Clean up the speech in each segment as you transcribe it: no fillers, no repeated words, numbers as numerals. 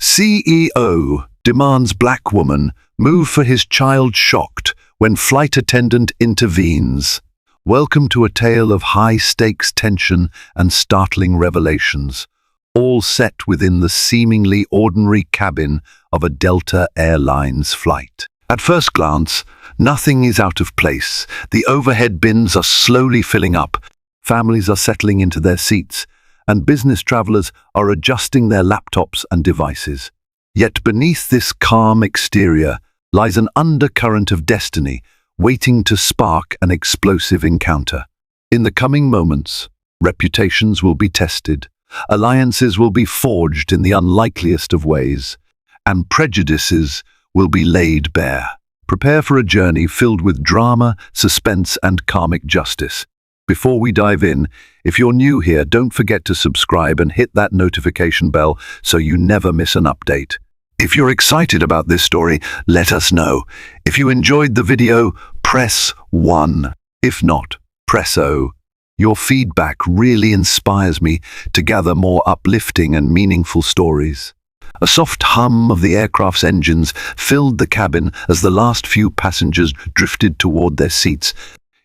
CEO demands black woman move for his child shocked when flight attendant intervenes. Welcome to a tale of high-stakes tension and startling revelations, all set within the seemingly ordinary cabin of a Delta Airlines flight. At first glance, nothing is out of place. The overhead bins are slowly filling up, families are settling into their seats, and business travelers are adjusting their laptops and devices. Yet beneath this calm exterior lies an undercurrent of destiny, waiting to spark an explosive encounter. In the coming moments, reputations will be tested, alliances will be forged in the unlikeliest of ways, and prejudices will be laid bare. Prepare for a journey filled with drama, suspense, and karmic justice. Before we dive in, if you're new here, don't forget to subscribe and hit that notification bell so you never miss an update. If you're excited about this story, let us know. If you enjoyed the video, press 1. If not, press O. Your feedback really inspires me to gather more uplifting and meaningful stories. A soft hum of the aircraft's engines filled the cabin as the last few passengers drifted toward their seats,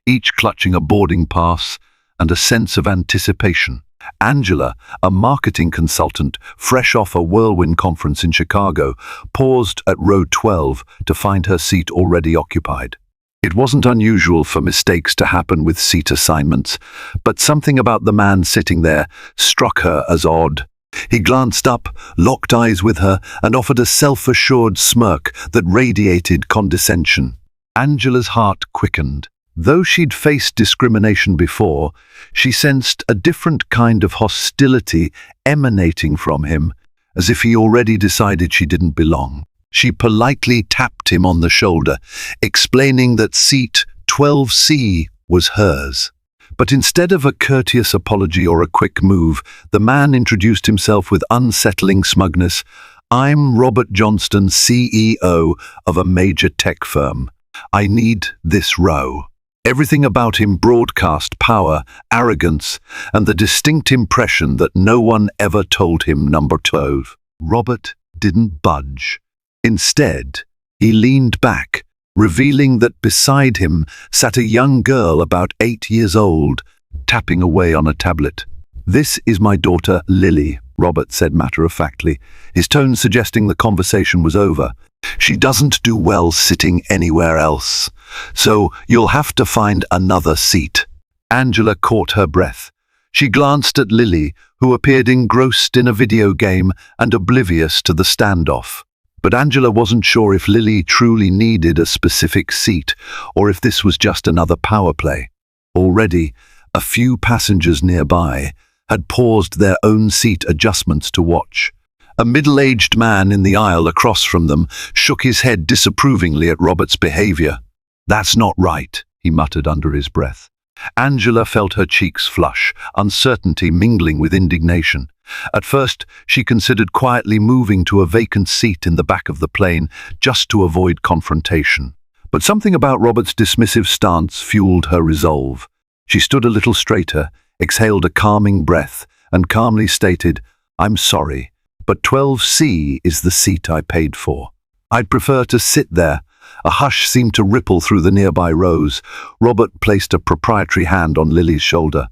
each clutching a boarding pass and a sense of anticipation. Angela, a marketing consultant fresh off a whirlwind conference in Chicago, paused at row 12 to find her seat already occupied. It wasn't unusual for mistakes to happen with seat assignments, but something about the man sitting there struck her as odd. He glanced up, locked eyes with her, and offered a self-assured smirk that radiated condescension. Angela's heart quickened. Though she'd faced discrimination before, she sensed a different kind of hostility emanating from him, as if he already decided she didn't belong. She politely tapped him on the shoulder, explaining that seat 12C was hers. But instead of a courteous apology or a quick move, the man introduced himself with unsettling smugness. "I'm Robert Johnston, CEO of a major tech firm. I need this row." Everything about him broadcast power, arrogance, and the distinct impression that no one ever told him number 12. Robert didn't budge. Instead, he leaned back, revealing that beside him sat a young girl about 8 years old, tapping away on a tablet. "This is my daughter, Lily," Robert said matter-of-factly, his tone suggesting the conversation was over. "She doesn't do well sitting anywhere else, so you'll have to find another seat." Angela caught her breath. She glanced at Lily, who appeared engrossed in a video game and oblivious to the standoff. But Angela wasn't sure if Lily truly needed a specific seat, or if this was just another power play. Already, a few passengers nearby had paused their own seat adjustments to watch. A middle-aged man in the aisle across from them shook his head disapprovingly at Robert's behavior. "That's not right," he muttered under his breath. Angela felt her cheeks flush, uncertainty mingling with indignation. At first, she considered quietly moving to a vacant seat in the back of the plane just to avoid confrontation. But something about Robert's dismissive stance fueled her resolve. She stood a little straighter, exhaled a calming breath, and calmly stated, "I'm sorry, but 12C is the seat I paid for. I'd prefer to sit there." A hush seemed to ripple through the nearby rows. Robert placed a proprietary hand on Lily's shoulder.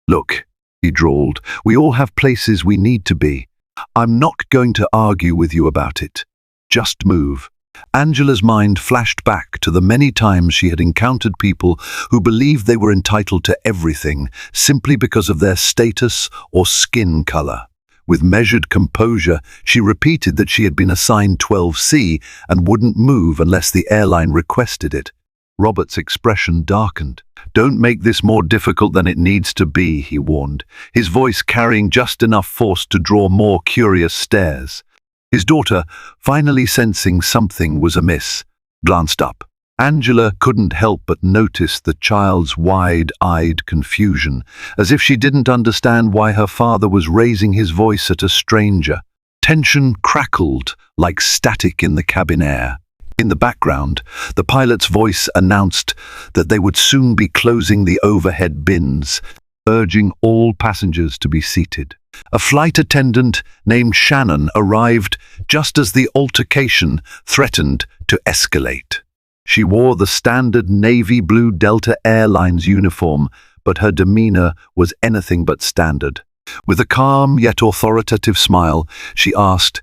"Look," he drawled, "we all have places we need to be. I'm not going to argue with you about it. Just move." Angela's mind flashed back to the many times she had encountered people who believed they were entitled to everything simply because of their status or skin color. With measured composure, she repeated that she had been assigned 12C and wouldn't move unless the airline requested it. Robert's expression darkened. "Don't make this more difficult than it needs to be," he warned, his voice carrying just enough force to draw more curious stares. His daughter, finally sensing something was amiss, glanced up. Angela couldn't help but notice the child's wide-eyed confusion, as if she didn't understand why her father was raising his voice at a stranger. Tension crackled like static in the cabin air. In the background, the pilot's voice announced that they would soon be closing the overhead bins, urging all passengers to be seated. A flight attendant named Shannon arrived just as the altercation threatened to escalate. She wore the standard navy blue Delta Airlines uniform, but her demeanor was anything but standard. With a calm yet authoritative smile, she asked,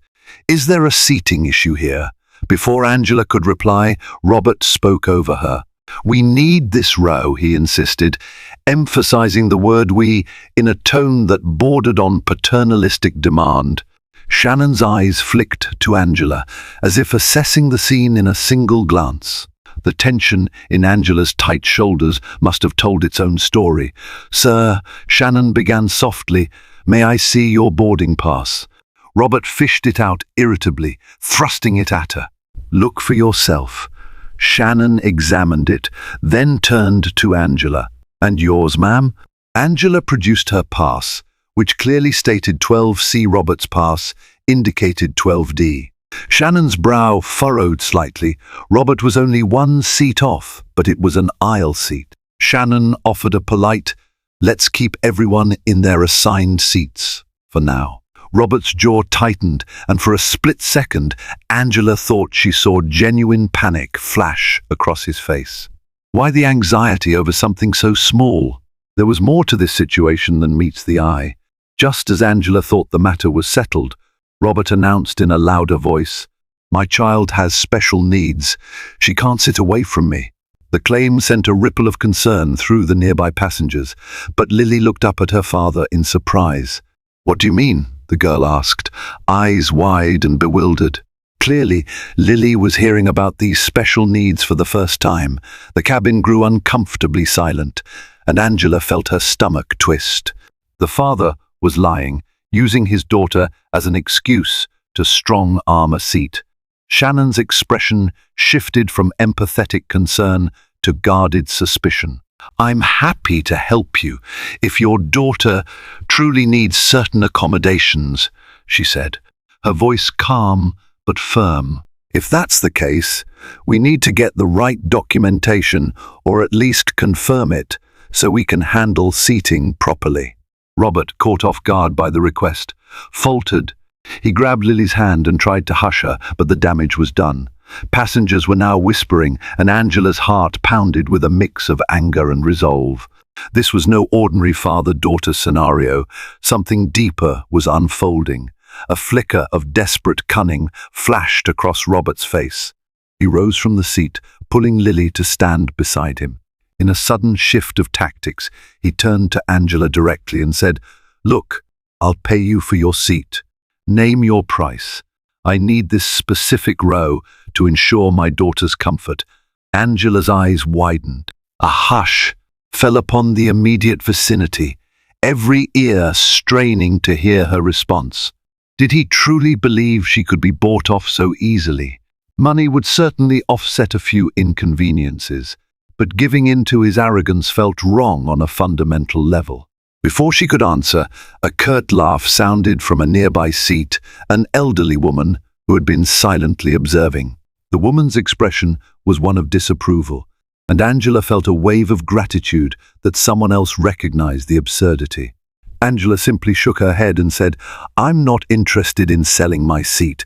"Is there a seating issue here?" Before Angela could reply, Robert spoke over her. "We need this row," he insisted, emphasizing the word "we" in a tone that bordered on paternalistic demand. Shannon's eyes flicked to Angela, as if assessing the scene in a single glance. The tension in Angela's tight shoulders must have told its own story. "Sir," Shannon began softly, "may I see your boarding pass?" Robert fished it out irritably, thrusting it at her. "Look for yourself." Shannon examined it, then turned to Angela. "And yours, ma'am?" Angela produced her pass, which clearly stated 12C. Robert's pass indicated 12D. Shannon's brow furrowed slightly. Robert was only one seat off, but it was an aisle seat. Shannon offered a polite, "Let's keep everyone in their assigned seats for now." Robert's jaw tightened, and for a split second, Angela thought she saw genuine panic flash across his face. Why the anxiety over something so small? There was more to this situation than meets the eye. Just as Angela thought the matter was settled, Robert announced in a louder voice, "My child has special needs. She can't sit away from me." The claim sent a ripple of concern through the nearby passengers, but Lily looked up at her father in surprise. "What do you mean?" the girl asked, eyes wide and bewildered. Clearly, Lily was hearing about these special needs for the first time. The cabin grew uncomfortably silent, and Angela felt her stomach twist. The father was lying, using his daughter as an excuse to strong-arm a seat. Shannon's expression shifted from empathetic concern to guarded suspicion. "I'm happy to help you if your daughter truly needs certain accommodations," she said, her voice calm but firm. "If that's the case, we need to get the right documentation, or at least confirm it, so we can handle seating properly." Robert, caught off guard by the request, faltered. He grabbed Lily's hand and tried to hush her, but the damage was done. Passengers were now whispering, and Angela's heart pounded with a mix of anger and resolve. This was no ordinary father-daughter scenario. Something deeper was unfolding. A flicker of desperate cunning flashed across Robert's face. He rose from the seat, pulling Lily to stand beside him. In a sudden shift of tactics, he turned to Angela directly and said, "Look, I'll pay you for your seat. Name your price. I need this specific row to ensure my daughter's comfort." Angela's eyes widened. A hush fell upon the immediate vicinity, every ear straining to hear her response. Did he truly believe she could be bought off so easily? Money would certainly offset a few inconveniences, but giving in to his arrogance felt wrong on a fundamental level. Before she could answer, a curt laugh sounded from a nearby seat, an elderly woman who had been silently observing. The woman's expression was one of disapproval, and Angela felt a wave of gratitude that someone else recognized the absurdity. Angela simply shook her head and said, "I'm not interested in selling my seat.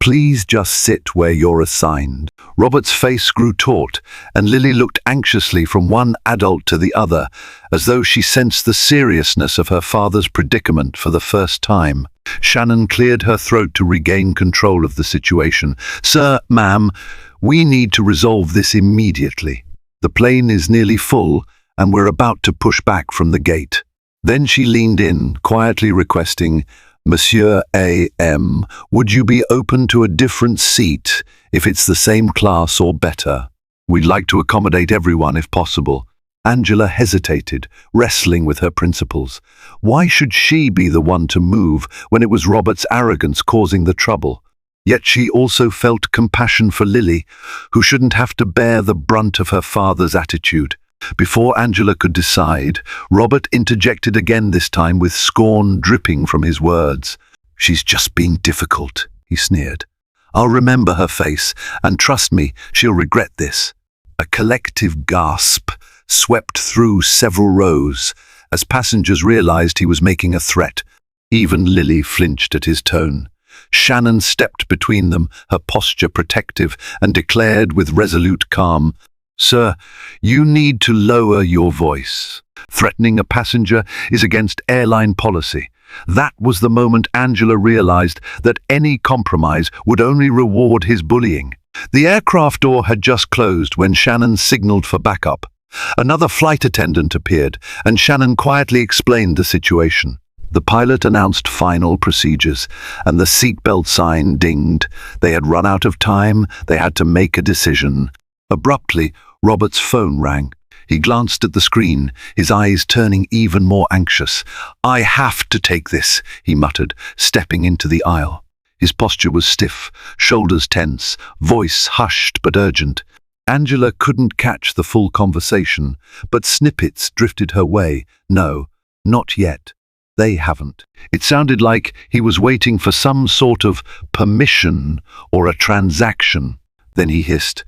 Please just sit where you're assigned." Robert's face grew taut, and Lily looked anxiously from one adult to the other, as though she sensed the seriousness of her father's predicament for the first time. Shannon cleared her throat to regain control of the situation. "Sir, ma'am, we need to resolve this immediately. The plane is nearly full, and we're about to push back from the gate." Then she leaned in, quietly requesting, "Monsieur A.M., would you be open to a different seat if it's the same class or better? We'd like to accommodate everyone if possible." Angela hesitated, wrestling with her principles. Why should she be the one to move when it was Robert's arrogance causing the trouble? Yet she also felt compassion for Lily, who shouldn't have to bear the brunt of her father's attitude. Before Angela could decide, Robert interjected again, this time with scorn dripping from his words. "She's just being difficult," he sneered. "I'll remember her face, and trust me, she'll regret this." A collective gasp swept through several rows as passengers realized he was making a threat. Even Lily flinched at his tone. Shannon stepped between them, her posture protective, and declared with resolute calm, "Sir, you need to lower your voice. Threatening a passenger is against airline policy." That was the moment Angela realized that any compromise would only reward his bullying. The aircraft door had just closed when Shannon signaled for backup. Another flight attendant appeared, and Shannon quietly explained the situation. The pilot announced final procedures, and the seatbelt sign dinged. They had run out of time. They had to make a decision. Abruptly, Robert's phone rang. He glanced at the screen, his eyes turning even more anxious. "I have to take this," he muttered, stepping into the aisle. His posture was stiff, shoulders tense, voice hushed but urgent. Angela couldn't catch the full conversation, but snippets drifted her way. "No, not yet. They haven't." It sounded like he was waiting for some sort of permission or a transaction. Then he hissed,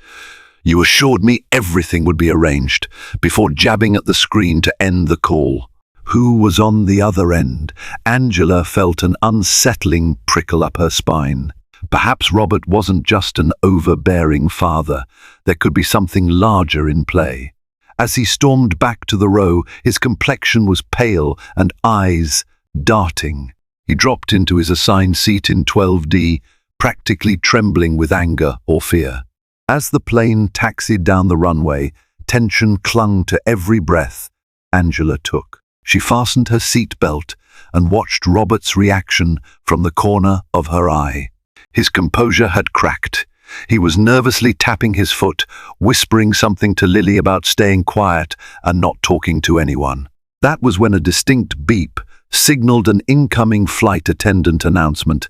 "You assured me everything would be arranged," before jabbing at the screen to end the call. Who was on the other end? Angela felt an unsettling prickle up her spine. Perhaps Robert wasn't just an overbearing father. There could be something larger in play. As he stormed back to the row, his complexion was pale and eyes darting. He dropped into his assigned seat in 12D, practically trembling with anger or fear. As the plane taxied down the runway, tension clung to every breath Angela took. She fastened her seatbelt and watched Robert's reaction from the corner of her eye. His composure had cracked. He was nervously tapping his foot, whispering something to Lily about staying quiet and not talking to anyone. That was when a distinct beep signaled an incoming flight attendant announcement.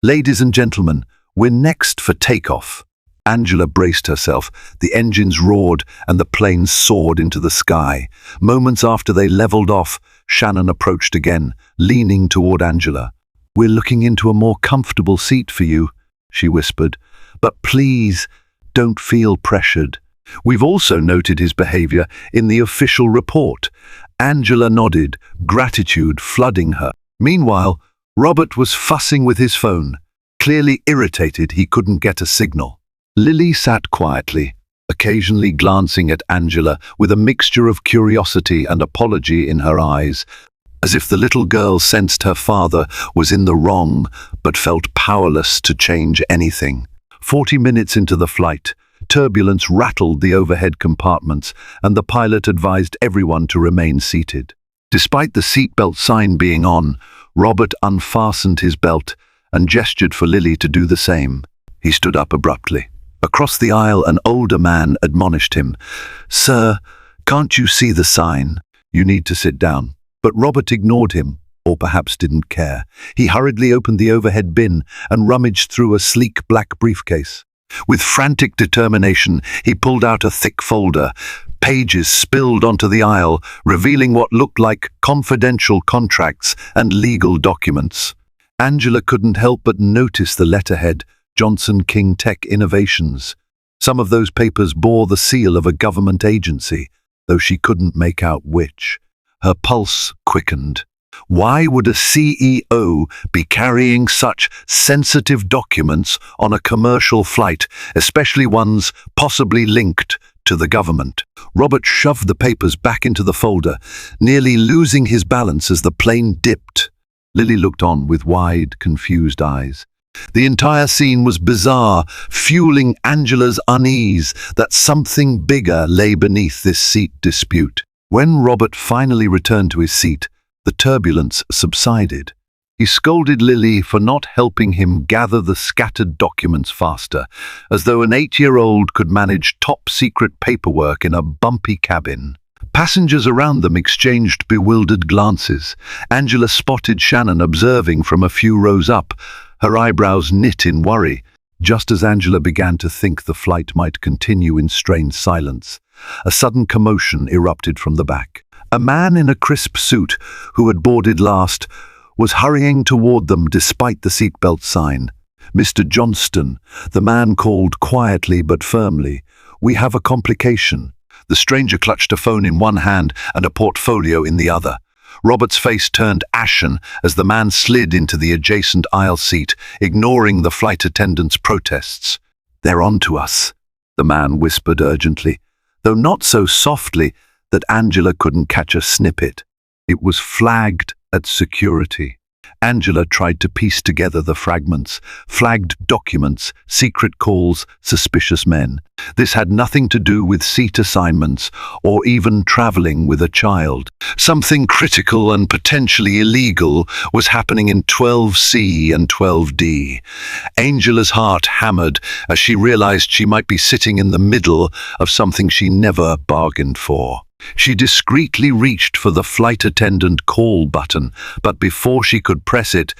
"Ladies and gentlemen, we're next for takeoff." Angela braced herself. The engines roared and the plane soared into the sky. Moments after they leveled off, Shannon approached again, leaning toward Angela. "We're looking into a more comfortable seat for you," she whispered. "But please, don't feel pressured. We've also noted his behavior in the official report." Angela nodded, gratitude flooding her. Meanwhile, Robert was fussing with his phone, clearly irritated he couldn't get a signal. Lily sat quietly, occasionally glancing at Angela with a mixture of curiosity and apology in her eyes, as if the little girl sensed her father was in the wrong but felt powerless to change anything. 40 minutes into the flight, turbulence rattled the overhead compartments, and the pilot advised everyone to remain seated. Despite the seatbelt sign being on, Robert unfastened his belt and gestured for Lily to do the same. He stood up abruptly. Across the aisle, an older man admonished him. "Sir, can't you see the sign? You need to sit down." But Robert ignored him, or perhaps didn't care. He hurriedly opened the overhead bin and rummaged through a sleek black briefcase. With frantic determination, he pulled out a thick folder. Pages spilled onto the aisle, revealing what looked like confidential contracts and legal documents. Angela couldn't help but notice the letterhead, Johnson King Tech Innovations. Some of those papers bore the seal of a government agency, though she couldn't make out which. Her pulse quickened. Why would a CEO be carrying such sensitive documents on a commercial flight, especially ones possibly linked to the government? Robert shoved the papers back into the folder, nearly losing his balance as the plane dipped. Lily looked on with wide, confused eyes. The entire scene was bizarre, fueling Angela's unease that something bigger lay beneath this seat dispute. When Robert finally returned to his seat, the turbulence subsided. He scolded Lily for not helping him gather the scattered documents faster, as though an 8-year-old could manage top-secret paperwork in a bumpy cabin. Passengers around them exchanged bewildered glances. Angela spotted Shannon observing from a few rows up, her eyebrows knit in worry. Just as Angela began to think the flight might continue in strained silence, a sudden commotion erupted from the back. A man in a crisp suit, who had boarded last, was hurrying toward them despite the seatbelt sign. "Mr. Johnston," the man called quietly but firmly. "We have a complication." The stranger clutched a phone in one hand and a portfolio in the other. Robert's face turned ashen as the man slid into the adjacent aisle seat, ignoring the flight attendant's protests. "They're on to us," the man whispered urgently, though not so softly that Angela couldn't catch a snippet. It was flagged at security. Angela tried to piece together the fragments: flagged documents, secret calls, suspicious men. This had nothing to do with seat assignments or even traveling with a child. Something critical and potentially illegal was happening in 12C and 12D. Angela's heart hammered as she realized she might be sitting in the middle of something she never bargained for. She discreetly reached for the flight attendant call button, but before she could press it,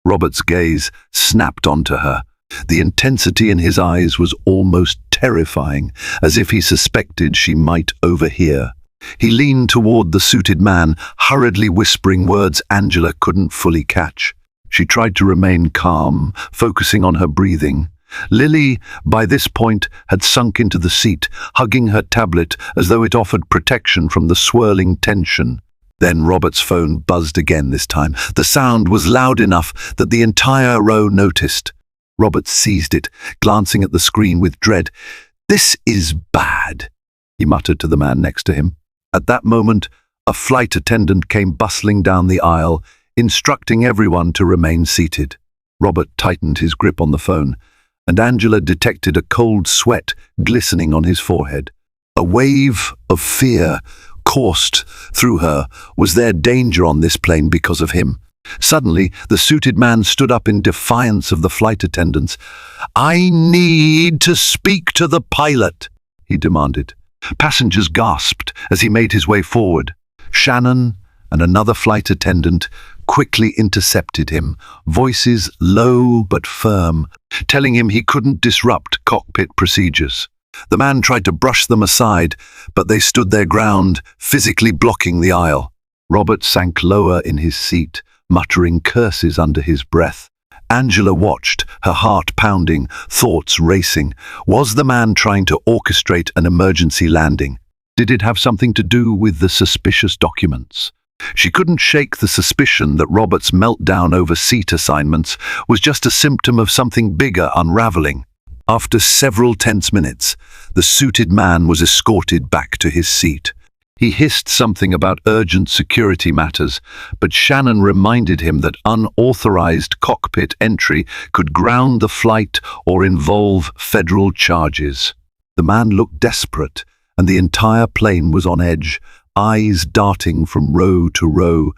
Robert's gaze snapped onto her. The intensity in his eyes was almost terrifying, as if he suspected she might overhear. He leaned toward the suited man, hurriedly whispering words Angela couldn't fully catch. She tried to remain calm, focusing on her breathing. Lily, by this point, had sunk into the seat, hugging her tablet as though it offered protection from the swirling tension. Then Robert's phone buzzed again this time. The sound was loud enough that the entire row noticed. Robert seized it, glancing at the screen with dread. "This is bad," he muttered to the man next to him. At that moment, a flight attendant came bustling down the aisle, instructing everyone to remain seated. Robert tightened his grip on the phone, and Angela detected a cold sweat glistening on his forehead. A wave of fear coursed through her. Was there danger on this plane because of him? Suddenly, the suited man stood up in defiance of the flight attendants. "I need to speak to the pilot," he demanded. Passengers gasped as he made his way forward. Shannon and another flight attendant quickly intercepted him, voices low but firm, telling him he couldn't disrupt cockpit procedures. The man tried to brush them aside, but they stood their ground, physically blocking the aisle. Robert sank lower in his seat, muttering curses under his breath. Angela watched, her heart pounding, thoughts racing. Was the man trying to orchestrate an emergency landing? Did it have something to do with the suspicious documents? She couldn't shake the suspicion that Robert's meltdown over seat assignments was just a symptom of something bigger unraveling. After several tense minutes, the suited man was escorted back to his seat. He hissed something about urgent security matters, but Shannon reminded him that unauthorized cockpit entry could ground the flight or involve federal charges. The man looked desperate, and the entire plane was on edge, eyes darting from row to row,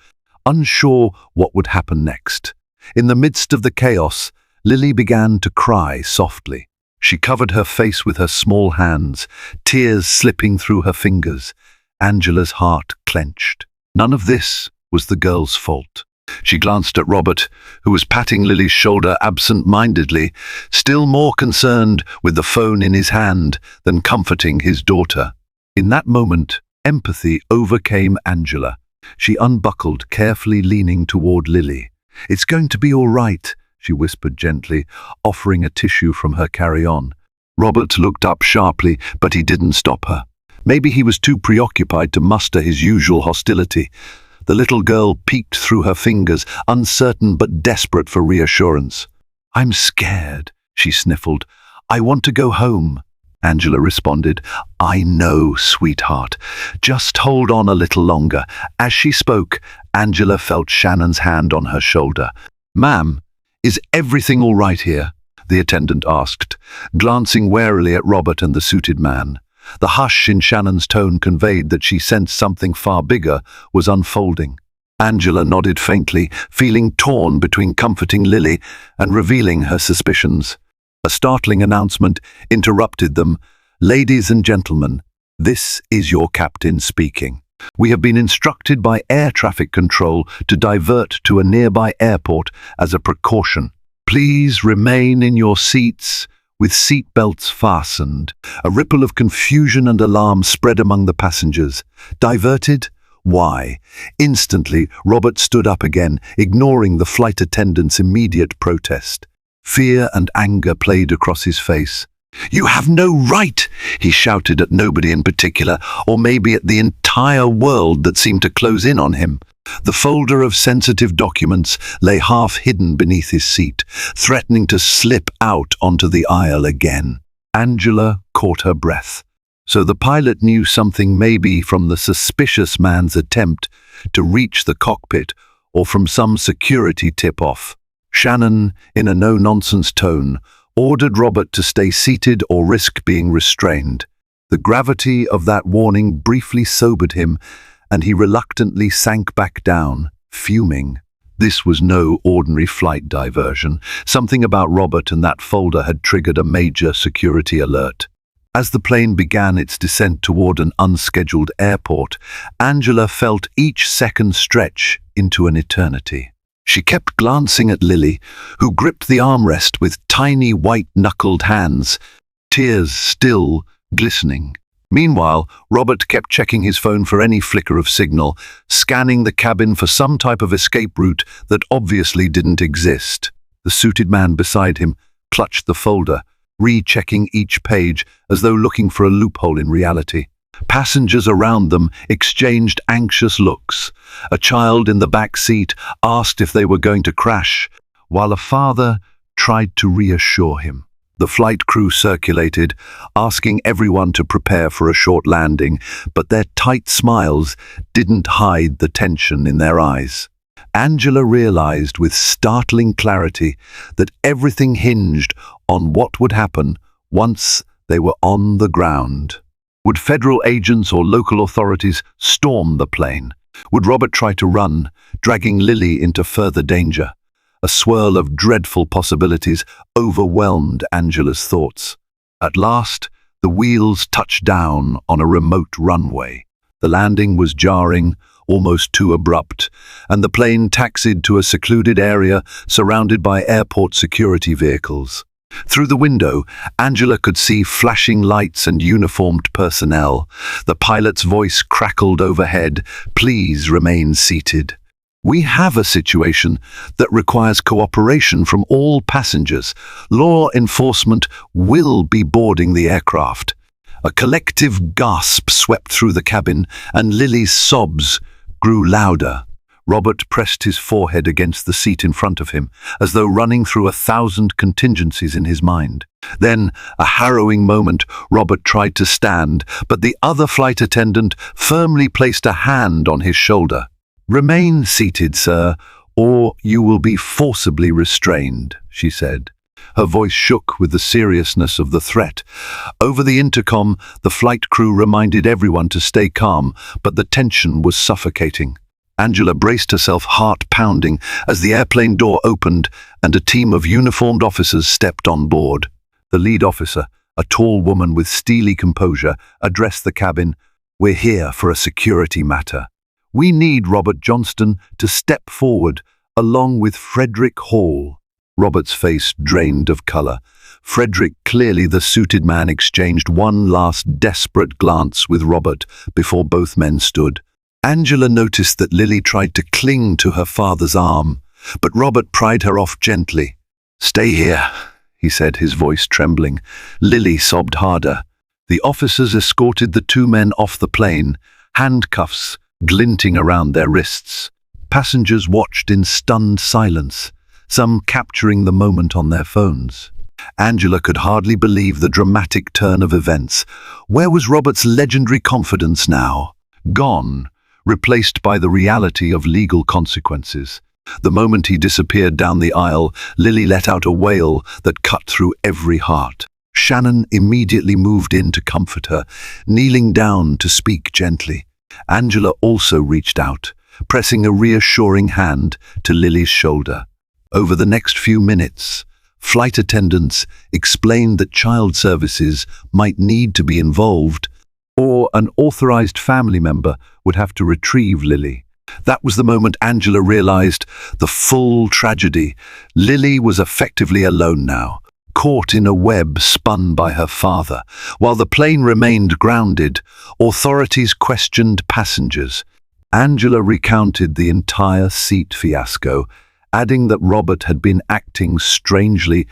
unsure what would happen next. In the midst of the chaos, Lily began to cry softly. She covered her face with her small hands, tears slipping through her fingers. Angela's heart clenched. None of this was the girl's fault. She glanced at Robert, who was patting Lily's shoulder absent-mindedly, still more concerned with the phone in his hand than comforting his daughter. In that moment, empathy overcame Angela. She unbuckled, carefully leaning toward Lily. "It's going to be all right," she whispered gently, offering a tissue from her carry-on. Robert looked up sharply, but he didn't stop her. Maybe he was too preoccupied to muster his usual hostility. The little girl peeked through her fingers, uncertain but desperate for reassurance. "I'm scared," she sniffled. "I want to go home." Angela responded, "I know, sweetheart. Just hold on a little longer." As she spoke, Angela felt Shannon's hand on her shoulder. "Ma'am, is everything all right here?" the attendant asked, glancing warily at Robert and the suited man. The hush in Shannon's tone conveyed that she sensed something far bigger was unfolding. Angela nodded faintly, feeling torn between comforting Lily and revealing her suspicions. A startling announcement interrupted them. "Ladies and gentlemen, this is your captain speaking. We have been instructed by air traffic control to divert to a nearby airport as a precaution. Please remain in your seats with seatbelts fastened." A ripple of confusion and alarm spread among the passengers. Diverted? Why? Instantly, Robert stood up again, ignoring the flight attendant's immediate protest. Fear and anger played across his face. "You have no right!" he shouted at nobody in particular, or maybe at the entire world that seemed to close in on him. The folder of sensitive documents lay half hidden beneath his seat, threatening to slip out onto the aisle again. Angela caught her breath. So the pilot knew something, maybe from the suspicious man's attempt to reach the cockpit or from some security tip-off. Shannon, in a no-nonsense tone, ordered Robert to stay seated or risk being restrained. The gravity of that warning briefly sobered him, and he reluctantly sank back down, fuming. This was no ordinary flight diversion. Something about Robert and that folder had triggered a major security alert. As the plane began its descent toward an unscheduled airport, Angela felt each second stretch into an eternity. She kept glancing at Lily, who gripped the armrest with tiny white-knuckled hands, tears still glistening. Meanwhile, Robert kept checking his phone for any flicker of signal, scanning the cabin for some type of escape route that obviously didn't exist. The suited man beside him clutched the folder, rechecking each page as though looking for a loophole in reality. Passengers around them exchanged anxious looks. A child in the back seat asked if they were going to crash, while a father tried to reassure him. The flight crew circulated, asking everyone to prepare for a short landing, but their tight smiles didn't hide the tension in their eyes. Angela realized with startling clarity that everything hinged on what would happen once they were on the ground. Would federal agents or local authorities storm the plane? Would Robert try to run, dragging Lily into further danger? A swirl of dreadful possibilities overwhelmed Angela's thoughts. At last, the wheels touched down on a remote runway. The landing was jarring, almost too abrupt, and the plane taxied to a secluded area surrounded by airport security vehicles. Through the window, Angela could see flashing lights and uniformed personnel. The pilot's voice crackled overhead, "Please remain seated. We have a situation that requires cooperation from all passengers. Law enforcement will be boarding the aircraft." A collective gasp swept through the cabin, and Lily's sobs grew louder. Robert pressed his forehead against the seat in front of him, as though running through 1,000 contingencies in his mind. Then, a harrowing moment, Robert tried to stand, but the other flight attendant firmly placed a hand on his shoulder. "Remain seated, sir, or you will be forcibly restrained," she said. Her voice shook with the seriousness of the threat. Over the intercom, the flight crew reminded everyone to stay calm, but the tension was suffocating. Angela braced herself, heart pounding, as the airplane door opened and a team of uniformed officers stepped on board. The lead officer, a tall woman with steely composure, addressed the cabin. "We're here for a security matter. We need Robert Johnston to step forward, along with Frederick Hall." Robert's face drained of color. Frederick, clearly the suited man, exchanged one last desperate glance with Robert before both men stood. Angela noticed that Lily tried to cling to her father's arm, but Robert pried her off gently. "Stay here," he said, his voice trembling. Lily sobbed harder. The officers escorted the two men off the plane, handcuffs glinting around their wrists. Passengers watched in stunned silence, some capturing the moment on their phones. Angela could hardly believe the dramatic turn of events. Where was Robert's legendary confidence now? Gone, replaced by the reality of legal consequences. The moment he disappeared down the aisle, Lily let out a wail that cut through every heart. Shannon immediately moved in to comfort her, kneeling down to speak gently. Angela also reached out, pressing a reassuring hand to Lily's shoulder. Over the next few minutes, flight attendants explained that child services might need to be involved, or an authorized family member would have to retrieve Lily. That was the moment Angela realized the full tragedy. Lily was effectively alone now, caught in a web spun by her father. While the plane remained grounded, authorities questioned passengers. Angela recounted the entire seat fiasco, adding that Robert had been acting strangely,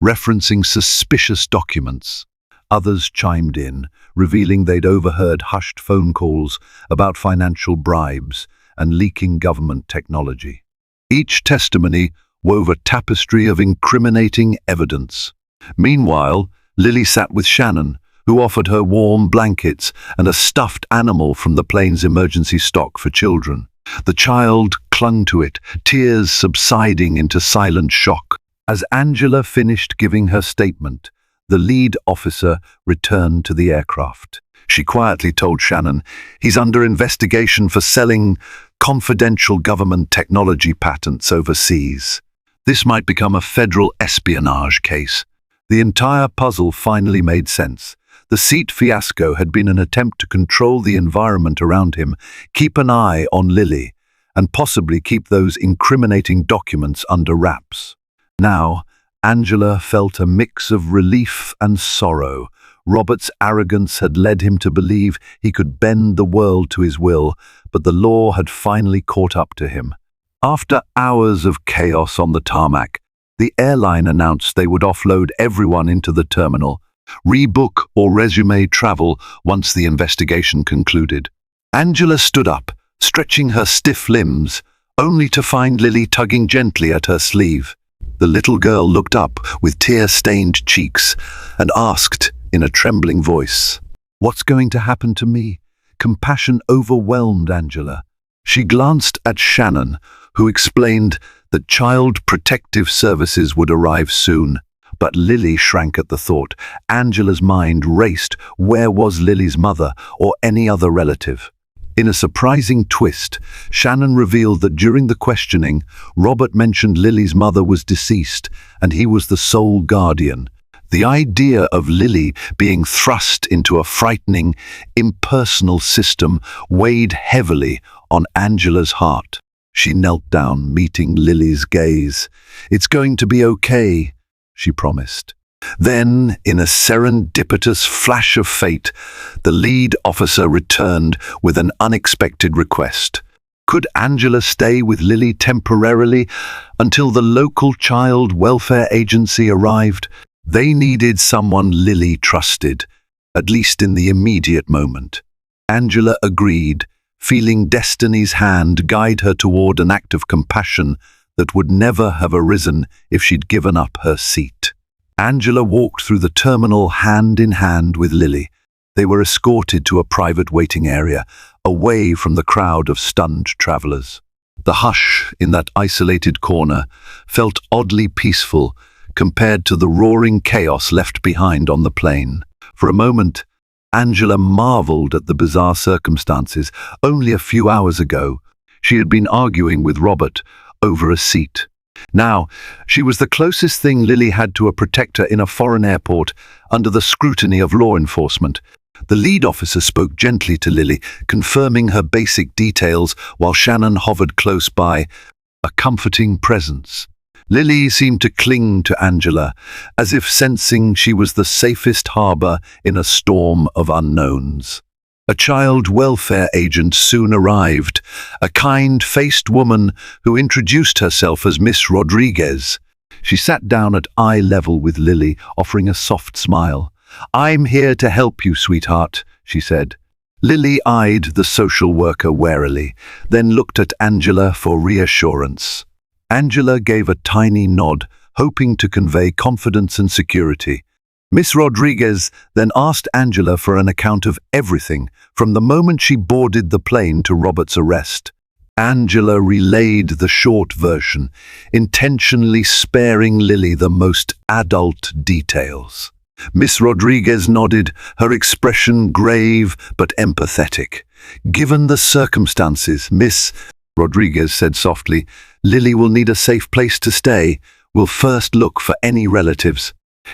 referencing suspicious documents. Others chimed in, revealing they'd overheard hushed phone calls about financial bribes and leaking government technology. Each testimony wove a tapestry of incriminating evidence. Meanwhile, Lily sat with Shannon, who offered her warm blankets and a stuffed animal from the plane's emergency stock for children. The child clung to it, tears subsiding into silent shock. As Angela finished giving her statement, the lead officer returned to the aircraft. She quietly told Shannon he's under investigation for selling confidential government technology patents overseas. This might become a federal espionage case. The entire puzzle finally made sense. The seat fiasco had been an attempt to control the environment around him, keep an eye on Lily, and possibly keep those incriminating documents under wraps. Now, Angela felt a mix of relief and sorrow. Robert's arrogance had led him to believe he could bend the world to his will, but the law had finally caught up to him. After hours of chaos on the tarmac, the airline announced they would offload everyone into the terminal, rebook or resume travel once the investigation concluded. Angela stood up, stretching her stiff limbs, only to find Lily tugging gently at her sleeve. The little girl looked up with tear-stained cheeks and asked in a trembling voice, "What's going to happen to me?" Compassion overwhelmed Angela. She glanced at Shannon, who explained that Child Protective Services would arrive soon. But Lily shrank at the thought. Angela's mind raced. Where was Lily's mother or any other relative? In a surprising twist, Shannon revealed that during the questioning, Robert mentioned Lily's mother was deceased and he was the sole guardian. The idea of Lily being thrust into a frightening, impersonal system weighed heavily on Angela's heart. She knelt down, meeting Lily's gaze. "It's going to be okay," she promised. Then, in a serendipitous flash of fate, the lead officer returned with an unexpected request. Could Angela stay with Lily temporarily until the local child welfare agency arrived? They needed someone Lily trusted, at least in the immediate moment. Angela agreed, feeling destiny's hand guide her toward an act of compassion that would never have arisen if she'd given up her seat. Angela walked through the terminal hand in hand with Lily. They were escorted to a private waiting area, away from the crowd of stunned travelers. The hush in that isolated corner felt oddly peaceful compared to the roaring chaos left behind on the plane. For a moment, Angela marveled at the bizarre circumstances. Only a few hours ago, she had been arguing with Robert over a seat. Now, she was the closest thing Lily had to a protector in a foreign airport under the scrutiny of law enforcement. The lead officer spoke gently to Lily, confirming her basic details while Shannon hovered close by, a comforting presence. Lily seemed to cling to Angela, as if sensing she was the safest harbor in a storm of unknowns. A child welfare agent soon arrived, a kind-faced woman who introduced herself as Miss Rodriguez. She sat down at eye level with Lily, offering a soft smile. "I'm here to help you, sweetheart," she said. Lily eyed the social worker warily, then looked at Angela for reassurance. Angela gave a tiny nod, hoping to convey confidence and security. Miss Rodriguez then asked Angela for an account of everything, from the moment she boarded the plane to Robert's arrest. Angela relayed the short version, intentionally sparing Lily the most adult details. Miss Rodriguez nodded, her expression grave but empathetic. "Given the circumstances, Miss Rodriguez said softly, "Lily will need a safe place to stay. We'll first look for any relatives.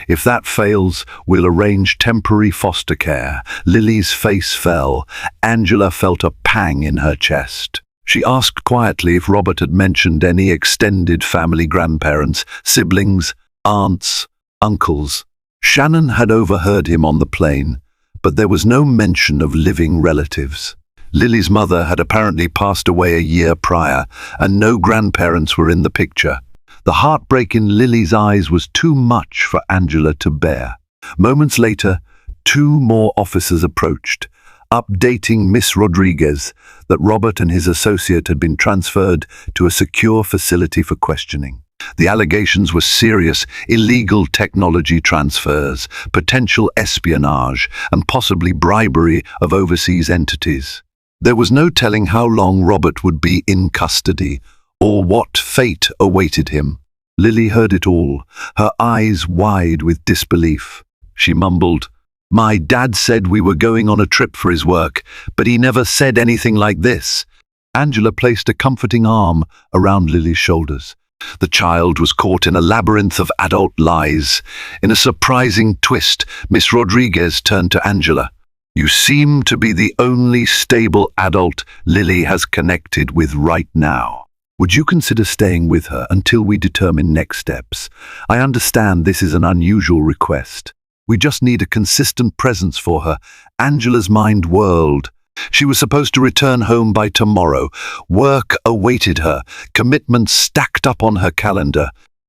If that fails, we'll arrange temporary foster care." Lily's face fell. Angela felt a pang in her chest. She asked quietly if Robert had mentioned any extended family, grandparents, siblings, aunts, uncles. Shannon had overheard him on the plane, but there was no mention of living relatives. Lily's mother had apparently passed away a year prior, and no grandparents were in the picture. The heartbreak in Lily's eyes was too much for Angela to bear. Moments later, 2 more officers approached, updating Miss Rodriguez that Robert and his associate had been transferred to a secure facility for questioning. The allegations were serious, illegal technology transfers, potential espionage, and possibly bribery of overseas entities. There was no telling how long Robert would be in custody, or what fate awaited him. Lily heard it all, her eyes wide with disbelief. She mumbled, "My dad said we were going on a trip for his work, but he never said anything like this." Angela placed a comforting arm around Lily's shoulders. The child was caught in a labyrinth of adult lies. In a surprising twist, Miss Rodriguez turned to Angela. "You seem to be the only stable adult Lily has connected with right now. Would you consider staying with her until we determine next steps? I understand this is an unusual request. We just need a consistent presence for her." Angela's mind whirled. She was supposed to return home by tomorrow. Work awaited her, commitments stacked up on her calendar.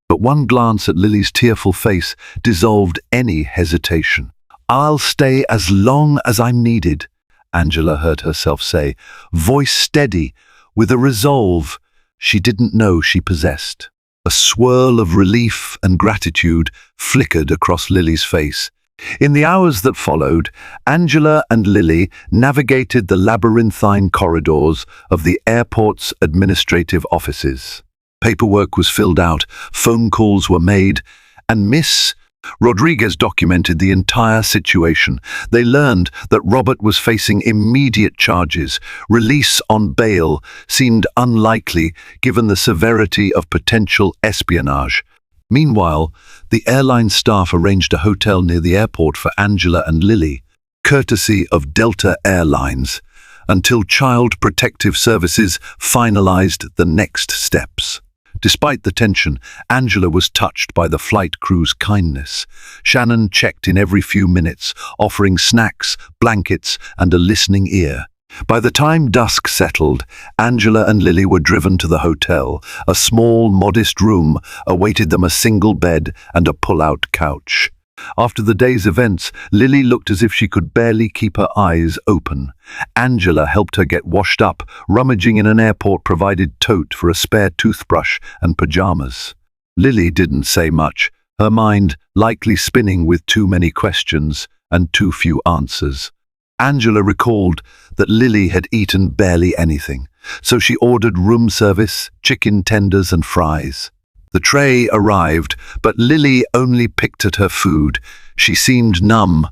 But one glance at Lily's tearful face dissolved any hesitation. "I'll stay as long as I'm needed," Angela heard herself say, voice steady, with a resolve she didn't know she possessed. A swirl of relief and gratitude flickered across Lily's face. In the hours that followed, Angela and Lily navigated the labyrinthine corridors of the airport's administrative offices. Paperwork was filled out, phone calls were made, and Miss Rodriguez documented the entire situation. They learned that Robert was facing immediate charges. Release on bail seemed unlikely given the severity of potential espionage. Meanwhile, the airline staff arranged a hotel near the airport for Angela and Lily, courtesy of Delta Airlines, until Child Protective Services finalized the next steps. Despite the tension, Angela was touched by the flight crew's kindness. Shannon checked in every few minutes, offering snacks, blankets, and a listening ear. By the time dusk settled, Angela and Lily were driven to the hotel. A small, modest room awaited them, a single bed and a pull-out couch. After the day's events, Lily looked as if she could barely keep her eyes open. Angela helped her get washed up, rummaging in an airport-provided tote for a spare toothbrush and pajamas. Lily didn't say much, her mind likely spinning with too many questions and too few answers. Angela recalled that Lily had eaten barely anything, so she ordered room service, chicken tenders and fries. The tray arrived, but Lily only picked at her food. She seemed numb,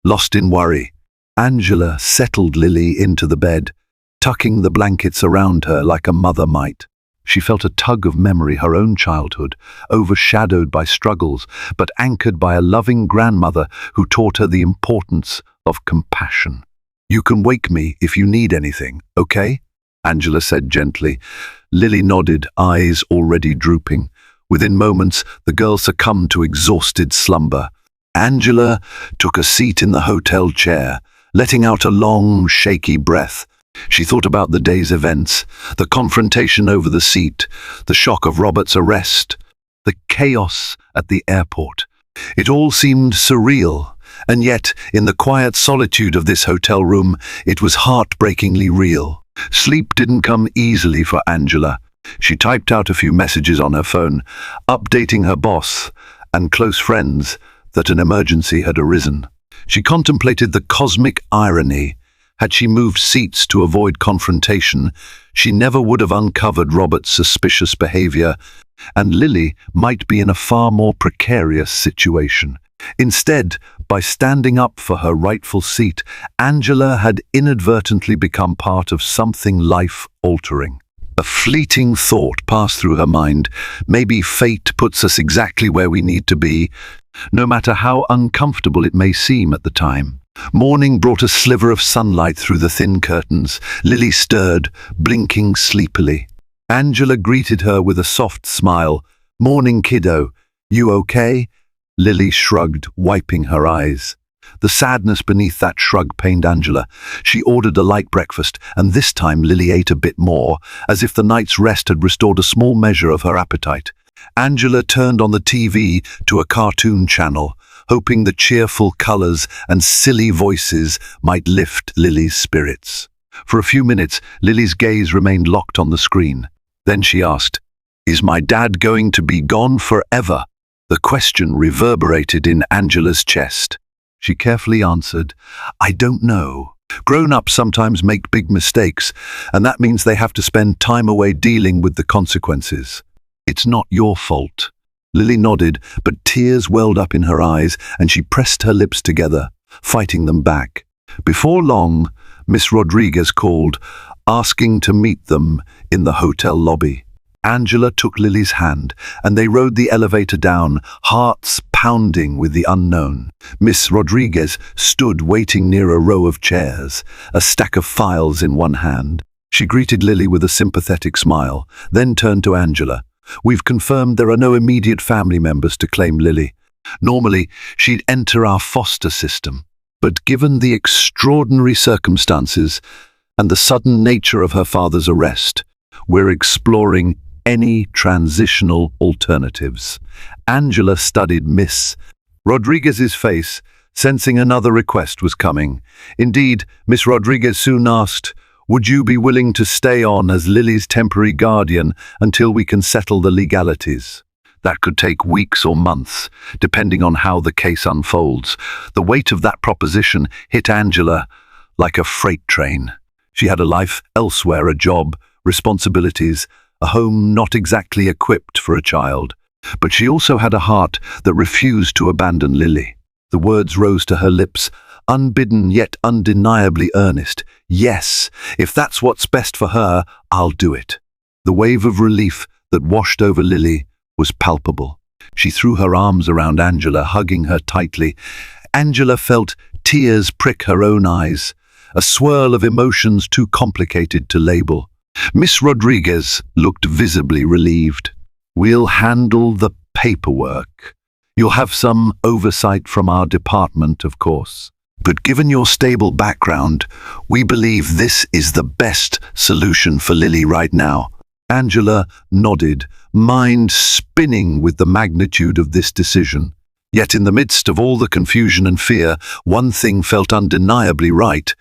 lost in worry. Angela settled Lily into the bed, tucking the blankets around her like a mother might. She felt a tug of memory, her own childhood, overshadowed by struggles, but anchored by a loving grandmother who taught her the importance of compassion. "You can wake me if you need anything, okay?" Angela said gently. Lily nodded, eyes already drooping. Within moments, the girl succumbed to exhausted slumber. Angela took a seat in the hotel chair, letting out a long, shaky breath. She thought about the day's events, the confrontation over the seat, the shock of Robert's arrest, the chaos at the airport. It all seemed surreal, and yet, in the quiet solitude of this hotel room, it was heartbreakingly real. Sleep didn't come easily for Angela. She typed out a few messages on her phone, updating her boss and close friends that an emergency had arisen. She contemplated the cosmic irony. Had she moved seats to avoid confrontation, she never would have uncovered Robert's suspicious behavior, and Lily might be in a far more precarious situation. Instead, by standing up for her rightful seat, Angela had inadvertently become part of something life-altering. A fleeting thought passed through her mind. Maybe fate puts us exactly where we need to be, no matter how uncomfortable it may seem at the time. Morning brought a sliver of sunlight through the thin curtains. Lily stirred, blinking sleepily. Angela greeted her with a soft smile. "Morning, kiddo. You okay?" Lily shrugged, wiping her eyes. The sadness beneath that shrug pained Angela. She ordered a light breakfast, and this time Lily ate a bit more, as if the night's rest had restored a small measure of her appetite. Angela turned on the TV to a cartoon channel, hoping the cheerful colors and silly voices might lift Lily's spirits. For a few minutes, Lily's gaze remained locked on the screen. Then she asked, "Is my dad going to be gone forever?" The question reverberated in Angela's chest. She carefully answered, "I don't know. Grown-ups sometimes make big mistakes, and that means they have to spend time away dealing with the consequences. It's not your fault." Lily nodded, but tears welled up in her eyes, and she pressed her lips together, fighting them back. Before long, Miss Rodriguez called, asking to meet them in the hotel lobby. Angela took Lily's hand, and they rode the elevator down, hearts pounding with the unknown. Miss Rodriguez stood waiting near a row of chairs, a stack of files in one hand. She greeted Lily with a sympathetic smile, then turned to Angela. "We've confirmed there are no immediate family members to claim Lily. Normally, she'd enter our foster system, but given the extraordinary circumstances and the sudden nature of her father's arrest, we're exploring any transitional alternatives." Angela studied Miss Rodriguez's face, sensing another request was coming. Indeed, Miss Rodriguez soon asked, "Would you be willing to stay on as Lily's temporary guardian until we can settle the legalities?" That could take weeks or months, depending on how the case unfolds. The weight of that proposition hit Angela like a freight train. She had a life elsewhere, a job, responsibilities, a home not exactly equipped for a child. But she also had a heart that refused to abandon Lily. The words rose to her lips, unbidden yet undeniably earnest. "Yes, if that's what's best for her, I'll do it." The wave of relief that washed over Lily was palpable. She threw her arms around Angela, hugging her tightly. Angela felt tears prick her own eyes, a swirl of emotions too complicated to label. Miss Rodriguez looked visibly relieved. "We'll handle the paperwork. You'll have some oversight from our department, of course. But given your stable background, we believe this is the best solution for Lily right now." Angela nodded, mind spinning with the magnitude of this decision. Yet in the midst of all the confusion and fear, one thing felt undeniably right.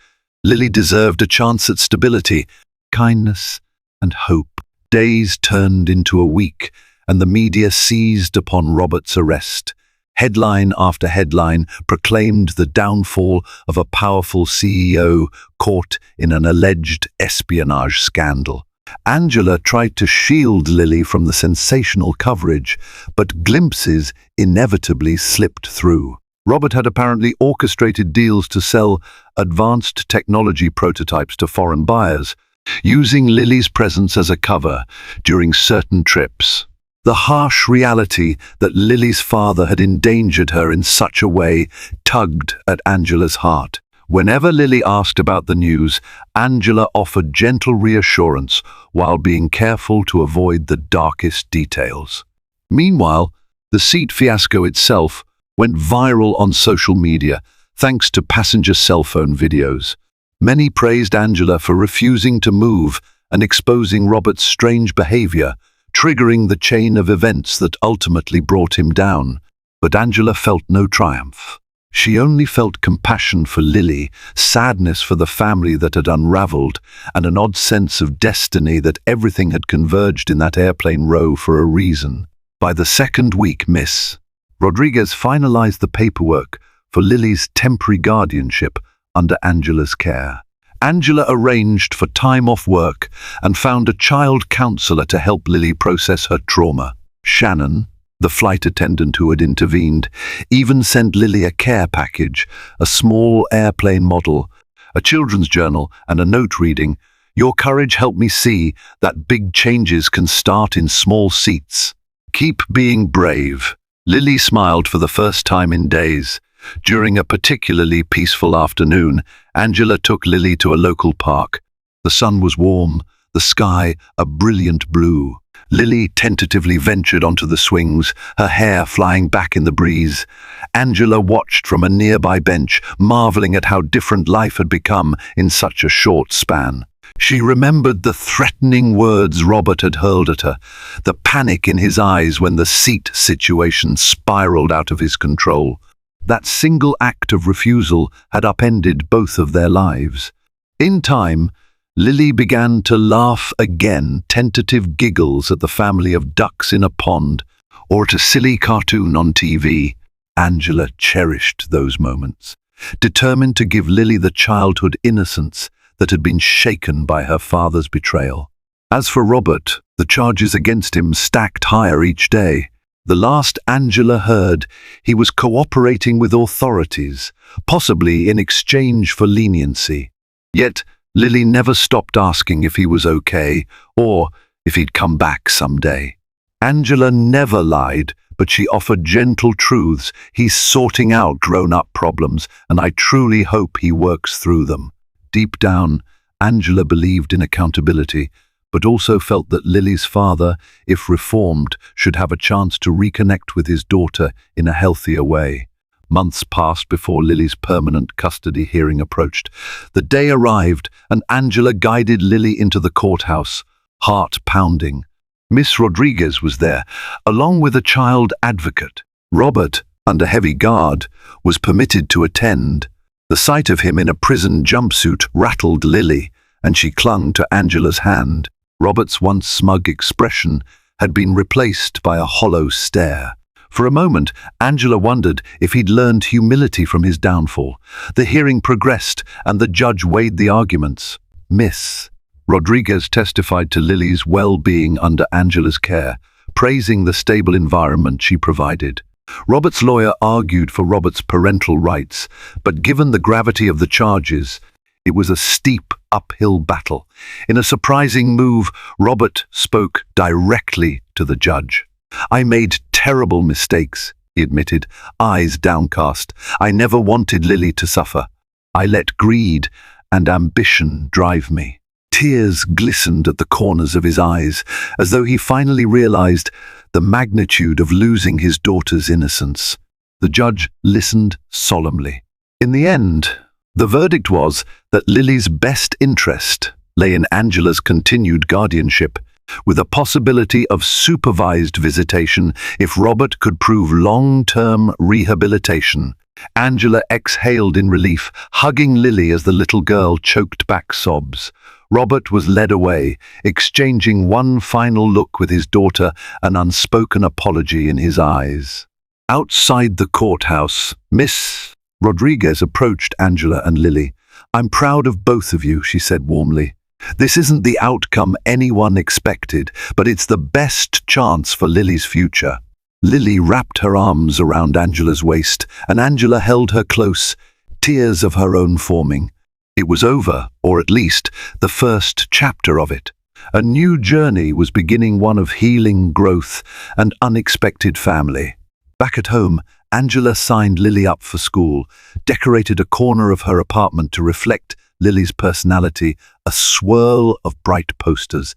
Lily deserved a chance at stability, kindness, and hope. Days turned into a week, and the media seized upon Robert's arrest. Headline after headline proclaimed the downfall of a powerful CEO caught in an alleged espionage scandal. Angela tried to shield Lily from the sensational coverage, but glimpses inevitably slipped through. Robert had apparently orchestrated deals to sell advanced technology prototypes to foreign buyers, using Lily's presence as a cover during certain trips. The harsh reality that Lily's father had endangered her in such a way tugged at Angela's heart. Whenever Lily asked about the news, Angela offered gentle reassurance while being careful to avoid the darkest details. Meanwhile, the seat fiasco itself went viral on social media thanks to passenger cell phone videos. Many praised Angela for refusing to move and exposing Robert's strange behavior, triggering the chain of events that ultimately brought him down. But Angela felt no triumph. She only felt compassion for Lily, sadness for the family that had unraveled, and an odd sense of destiny that everything had converged in that airplane row for a reason. By the second week, Miss Rodriguez finalized the paperwork for Lily's temporary guardianship under Angela's care. Angela arranged for time off work and found a child counselor to help Lily process her trauma. Shannon, the flight attendant who had intervened, even sent Lily a care package, a small airplane model, a children's journal, and a note reading, "Your courage helped me see that big changes can start in small seats. Keep being brave." Lily smiled for the first time in days. During a particularly peaceful afternoon, Angela took Lily to a local park. The sun was warm, the sky a brilliant blue. Lily tentatively ventured onto the swings, her hair flying back in the breeze. Angela watched from a nearby bench, marveling at how different life had become in such a short span. She remembered the threatening words Robert had hurled at her, the panic in his eyes when the seat situation spiraled out of his control. That single act of refusal had upended both of their lives. In time, Lily began to laugh again, tentative giggles at the family of ducks in a pond, or at a silly cartoon on TV. Angela cherished those moments, determined to give Lily the childhood innocence that had been shaken by her father's betrayal. As for Robert, the charges against him stacked higher each day. The last Angela heard, he was cooperating with authorities, possibly in exchange for leniency. Yet, Lily never stopped asking if he was okay, or if he'd come back someday. Angela never lied, but she offered gentle truths. He's sorting out grown-up problems, and I truly hope he works through them. Deep down, Angela believed in accountability, but also felt that Lily's father, if reformed, should have a chance to reconnect with his daughter in a healthier way. Months passed before Lily's permanent custody hearing approached. The day arrived, and Angela guided Lily into the courthouse, heart pounding. Miss Rodriguez was there, along with a child advocate. Robert, under heavy guard, was permitted to attend. The sight of him in a prison jumpsuit rattled Lily, and she clung to Angela's hand. Robert's once smug expression had been replaced by a hollow stare. For a moment, Angela wondered if he'd learned humility from his downfall. The hearing progressed, and the judge weighed the arguments. Miss Rodriguez testified to Lily's well-being under Angela's care, praising the stable environment she provided. Robert's lawyer argued for Robert's parental rights, but given the gravity of the charges, it was a steep uphill battle. In a surprising move, Robert spoke directly to the judge. "I made terrible mistakes," he admitted, eyes downcast. "I never wanted Lily to suffer. I let greed and ambition drive me." Tears glistened at the corners of his eyes, as though he finally realized the magnitude of losing his daughter's innocence. The judge listened solemnly. In the end, the verdict was that Lily's best interest lay in Angela's continued guardianship, with a possibility of supervised visitation if Robert could prove long-term rehabilitation. Angela exhaled in relief, hugging Lily as the little girl choked back sobs. Robert was led away, exchanging one final look with his daughter, an unspoken apology in his eyes. Outside the courthouse, Miss Rodriguez approached Angela and Lily. "I'm proud of both of you," she said warmly. "This isn't the outcome anyone expected, but it's the best chance for Lily's future." Lily wrapped her arms around Angela's waist, and Angela held her close, tears of her own forming. It was over, or at least the first chapter of it. A new journey was beginning, one of healing, growth, and unexpected family. Back at home, Angela signed Lily up for school, decorated a corner of her apartment to reflect Lily's personality, a swirl of bright posters,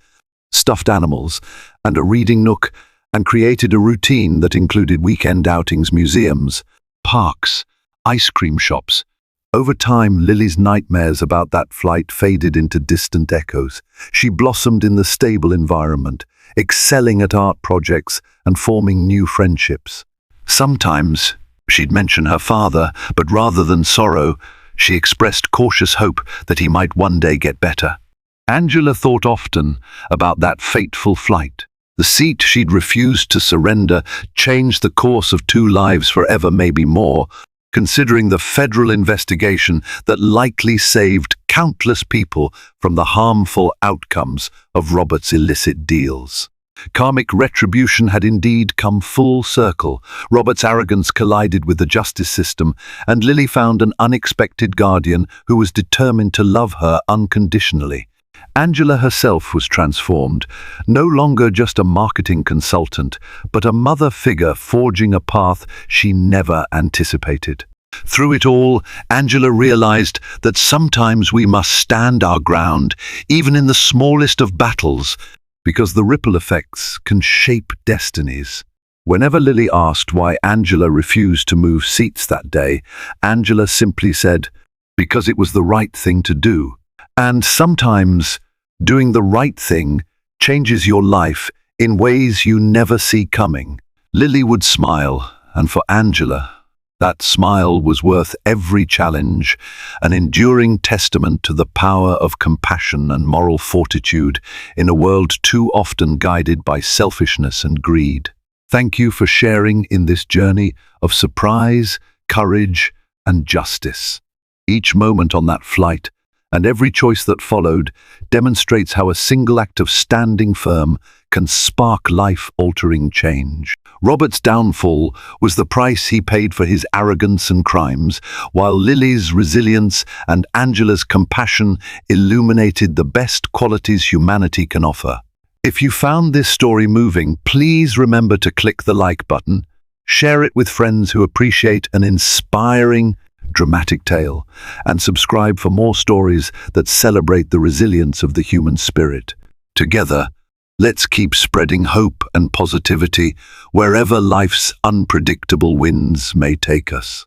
stuffed animals, and a reading nook, and created a routine that included weekend outings, museums, parks, ice cream shops. Over time, Lily's nightmares about that flight faded into distant echoes. She blossomed in the stable environment, excelling at art projects and forming new friendships. Sometimes she'd mention her father, but rather than sorrow, she expressed cautious hope that he might one day get better. Angela thought often about that fateful flight. The seat she'd refused to surrender changed the course of 2 lives forever, maybe more, considering the federal investigation that likely saved countless people from the harmful outcomes of Robert's illicit deals. Karmic retribution had indeed come full circle. Robert's arrogance collided with the justice system, and Lily found an unexpected guardian who was determined to love her unconditionally. Angela herself was transformed, no longer just a marketing consultant, but a mother figure forging a path she never anticipated. Through it all, Angela realized that sometimes we must stand our ground, even in the smallest of battles, because the ripple effects can shape destinies. Whenever Lily asked why Angela refused to move seats that day, Angela simply said, "Because it was the right thing to do." And sometimes, doing the right thing changes your life in ways you never see coming. Lily would smile, and for Angela, That smile was worth every challenge, an enduring testament to the power of compassion and moral fortitude in a world too often guided by selfishness and greed. Thank you for sharing in this journey of surprise, courage, and justice. Each moment on that flight, and every choice that followed, demonstrates how a single act of standing firm can spark life-altering change. Robert's downfall was the price he paid for his arrogance and crimes, while Lily's resilience and Angela's compassion illuminated the best qualities humanity can offer. If you found this story moving, please remember to click the like button, share it with friends who appreciate an inspiring, dramatic tale, and subscribe for more stories that celebrate the resilience of the human spirit. Together, let's keep spreading hope and positivity wherever life's unpredictable winds may take us.